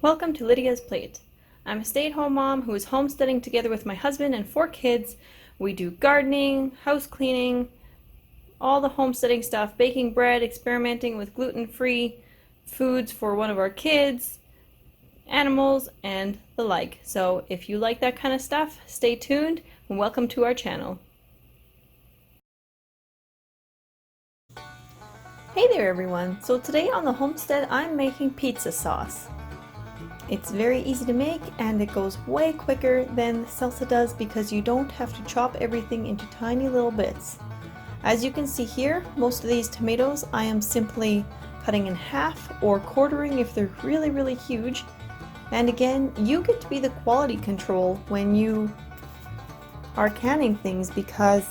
Welcome to Lydia's Plate. I'm a stay-at-home mom who is homesteading together with my husband and 4 kids. We do gardening, house cleaning, all the homesteading stuff, baking bread, experimenting with gluten-free foods for one of our kids, animals, and the like. So if you like that kind of stuff, stay tuned and welcome to our channel. Hey there everyone! So today on the homestead I'm making pizza sauce. It's very easy to make and it goes way quicker than salsa does because you don't have to chop everything into tiny little bits. As you can see here, most of these tomatoes I am simply cutting in half or quartering if they're really huge. And again, you get to be the quality control when you are canning things because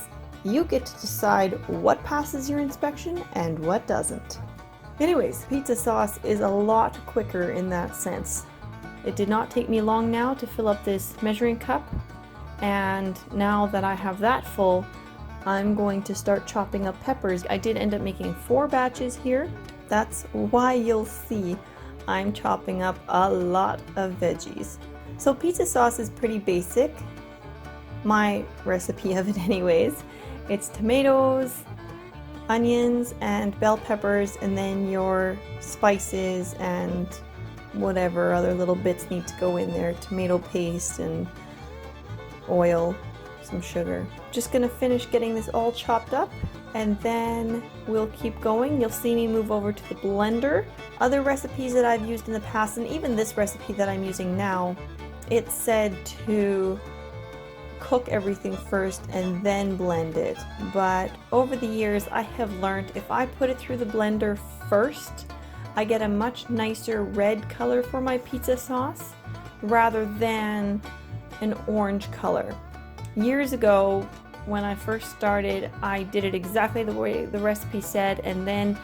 you get to decide what passes your inspection and what doesn't. Anyways, pizza sauce is a lot quicker in that sense. It did not take me long now to fill up this measuring cup, and now that I have that full, I'm going to start chopping up peppers. I did end up making 4 batches here. That's why you'll see I'm chopping up a lot of veggies. So pizza sauce is pretty basic, my recipe of it anyways. It's tomatoes, onions, and bell peppers, and then your spices and whatever other little bits need to go in there. Tomato paste and oil, some sugar. Just gonna finish getting this all chopped up and then we'll keep going. You'll see me move over to the blender. Other recipes that I've used in the past, and even this recipe that I'm using now, it said to cook everything first and then blend it, but over the years I have learned if I put it through the blender first, I get a much nicer red color for my pizza sauce rather than an orange color. Years ago when I first started, I did it exactly the way the recipe said, and then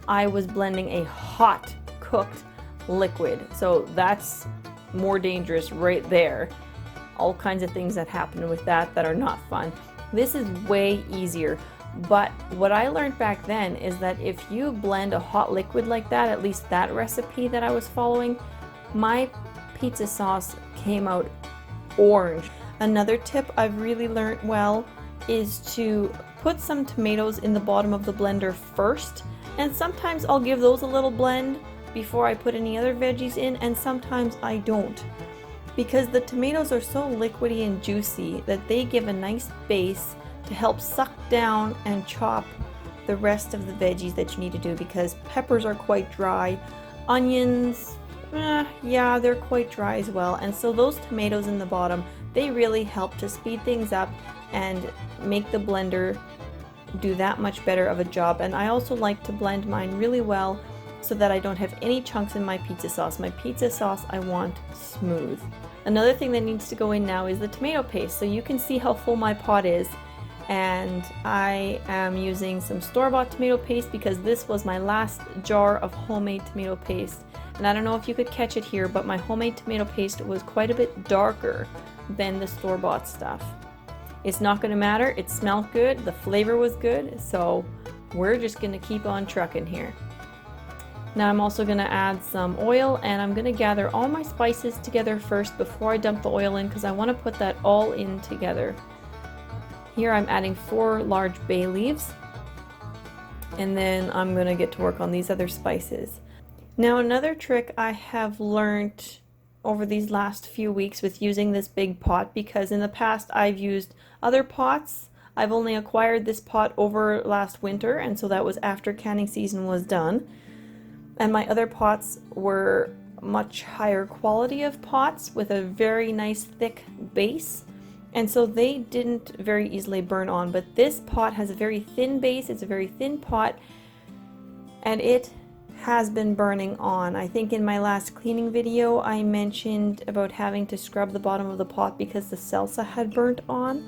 I was blending a hot cooked liquid, so that's more dangerous right there. All kinds of things that happen with that are not fun. This is way easier, but what I learned back then is that if you blend a hot liquid like that, at least that recipe that I was following, my pizza sauce came out orange. Another tip I've really learned well is to put some tomatoes in the bottom of the blender first, and sometimes I'll give those a little blend before I put any other veggies in, and sometimes I don't, because the tomatoes are so liquidy and juicy that they give a nice base to help suck down and chop the rest of the veggies that you need to do, because peppers are quite dry, onions, yeah, they're quite dry as well, and so those tomatoes in the bottom, they really help to speed things up and make the blender do that much better of a job. And I also like to blend mine really well so that I don't have any chunks in my pizza sauce. My pizza sauce I want smooth. Another thing that needs to go in now is the tomato paste. So you can see how full my pot is, and I am using some store-bought tomato paste because this was my last jar of homemade tomato paste. And I don't know if you could catch it here, but my homemade tomato paste was quite a bit darker than the store-bought stuff. It's not going to matter, it smelled good, the flavor was good, so we're just going to keep on trucking here. Now I'm also going to add some oil, and I'm going to gather all my spices together first before I dump the oil in because I want to put that all in together. Here I'm adding 4 large bay leaves, and then I'm going to get to work on these other spices. Now another trick I have learned over these last few weeks with using this big pot, because in the past I've used other pots. I've only acquired this pot over last winter, and so that was after canning season was done. And my other pots were much higher quality of pots with a very nice thick base, and so they didn't very easily burn on. But this pot has a very thin base, it's a very thin pot, and it has been burning on. I think in my last cleaning video I mentioned about having to scrub the bottom of the pot because the salsa had burnt on.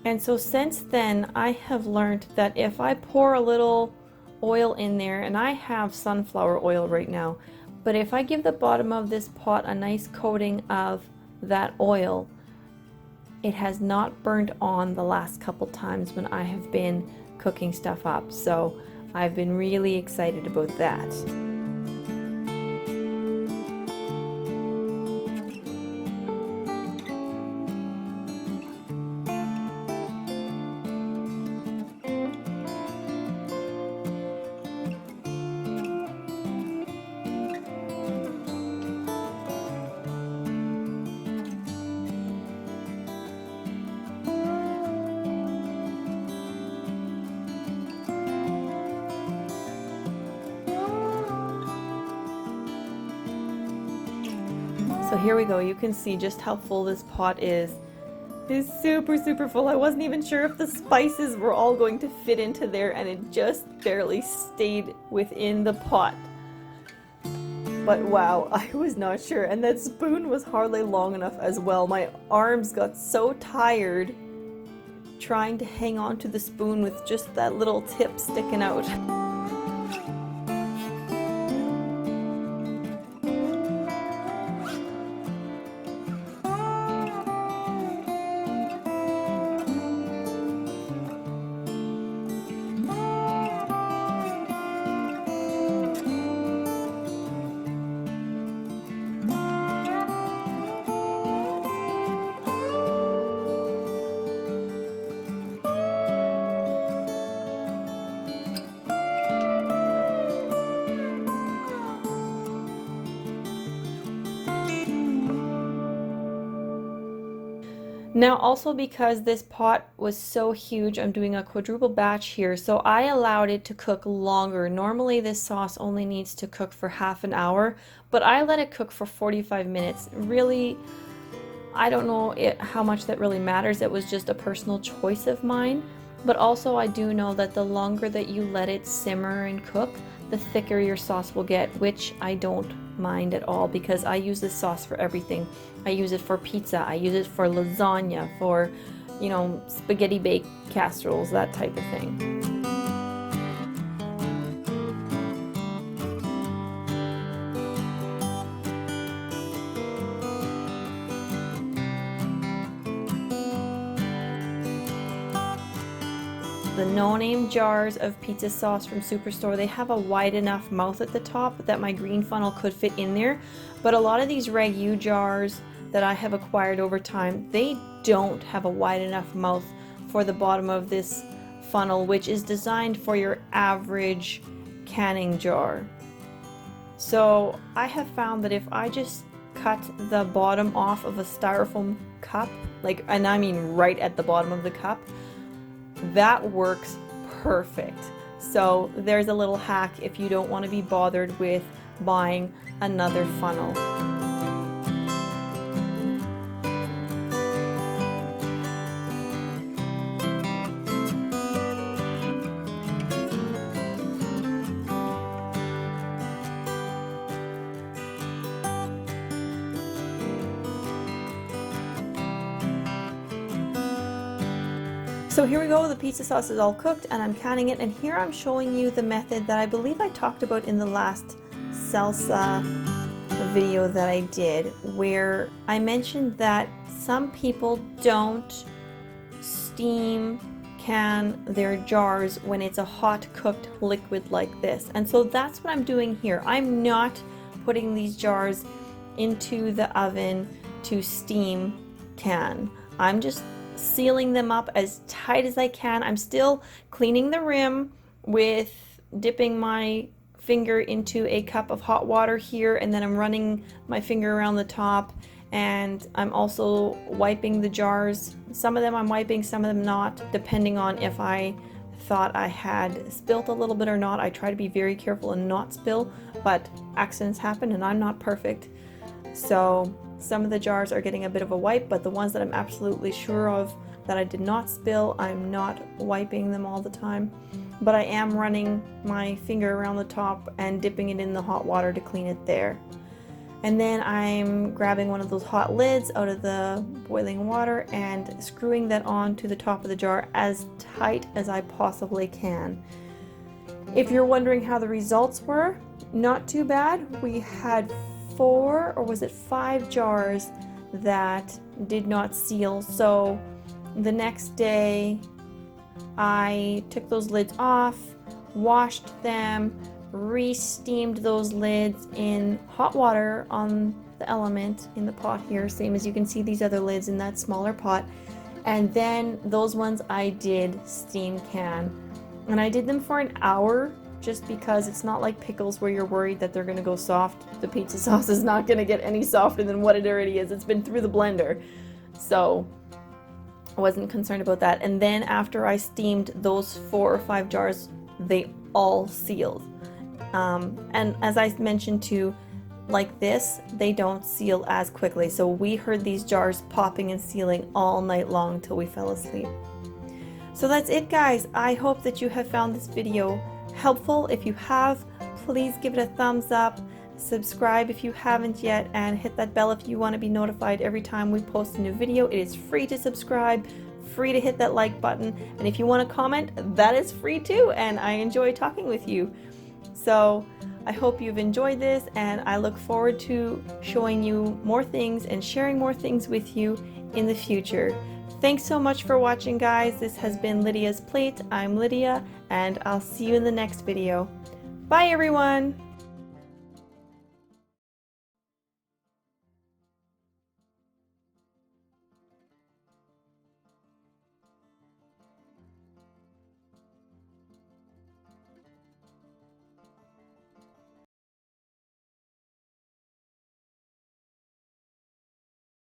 And so since then I have learned that if I pour a little oil in there, and I have sunflower oil right now, but if I give the bottom of this pot a nice coating of that oil, it has not burned on the last couple times when I have been cooking stuff up. So I've been really excited about that. So here we go. You can see just how full this pot is. It's super full. I wasn't even sure if the spices were all going to fit into there, and it just barely stayed within the pot. But wow, I was not sure. And that spoon was hardly long enough as well. My arms got so tired trying to hang on to the spoon with just that little tip sticking out. Now also, because this pot was so huge, I'm doing a quadruple batch here, so I allowed it to cook longer. Normally this sauce only needs to cook for half an hour, but I let it cook for 45 minutes. Really, I don't know how much that really matters. It was just a personal choice of mine, but also I do know that the longer that you let it simmer and cook, the thicker your sauce will get, which I don't mind at all because I use this sauce for everything. I use it for pizza, I use it for lasagna, for, you know, spaghetti bake casseroles, that type of thing. The no-name jars of pizza sauce from Superstore, they have a wide enough mouth at the top that my green funnel could fit in there, but a lot of these ragu jars that I have acquired over time, they don't have a wide enough mouth for the bottom of this funnel, which is designed for your average canning jar. So I have found that if I just cut the bottom off of a styrofoam cup, and I mean right at the bottom of the cup, that works perfect. So there's a little hack if you don't want to be bothered with buying another funnel. So here we go, the pizza sauce is all cooked and I'm canning it, and here I'm showing you the method that I believe I talked about in the last salsa video that I did, where I mentioned that some people don't steam can their jars when it's a hot cooked liquid like this, and so that's what I'm doing here. I'm not putting these jars into the oven to steam can. I'm just sealing them up as tight as I can. I'm still cleaning the rim with dipping my finger into a cup of hot water here, and then I'm running my finger around the top, and I'm also wiping the jars. Some of them I'm wiping, some of them not, depending on if I thought I had spilt a little bit or not. I try to be very careful and not spill, but accidents happen and I'm not perfect. So some of the jars are getting a bit of a wipe, but the ones that I'm absolutely sure of that I did not spill, I'm not wiping them all the time. But I am running my finger around the top and dipping it in the hot water to clean it there. And then I'm grabbing one of those hot lids out of the boiling water and screwing that on to the top of the jar as tight as I possibly can. If you're wondering how the results were, not too bad. We had 4 or was it 5 jars that did not seal. So the next day I took those lids off, washed them, re-steamed those lids in hot water on the element in the pot here, same as you can see these other lids in that smaller pot, and then those ones I did steam can, and I did them for an hour just because it's not like pickles where you're worried that they're going to go soft. The pizza sauce is not going to get any softer than what it already is. It's been through the blender, so I wasn't concerned about that. And then after I steamed those 4 or 5 jars, they all sealed. And as I mentioned too, like this, they don't seal as quickly. So we heard these jars popping and sealing all night long till we fell asleep. So that's it, guys. I hope that you have found this video helpful. If you have, please give it a thumbs up, subscribe if you haven't yet, and hit that bell if you want to be notified every time we post a new video. It is free to subscribe, free to hit that like button, and if you want to comment, that is free too, and I enjoy talking with you. So I hope you've enjoyed this, and I look forward to showing you more things and sharing more things with you in the future. Thanks so much for watching, guys. This has been Lydia's Plate. I'm Lydia, and I'll see you in the next video. Bye, everyone!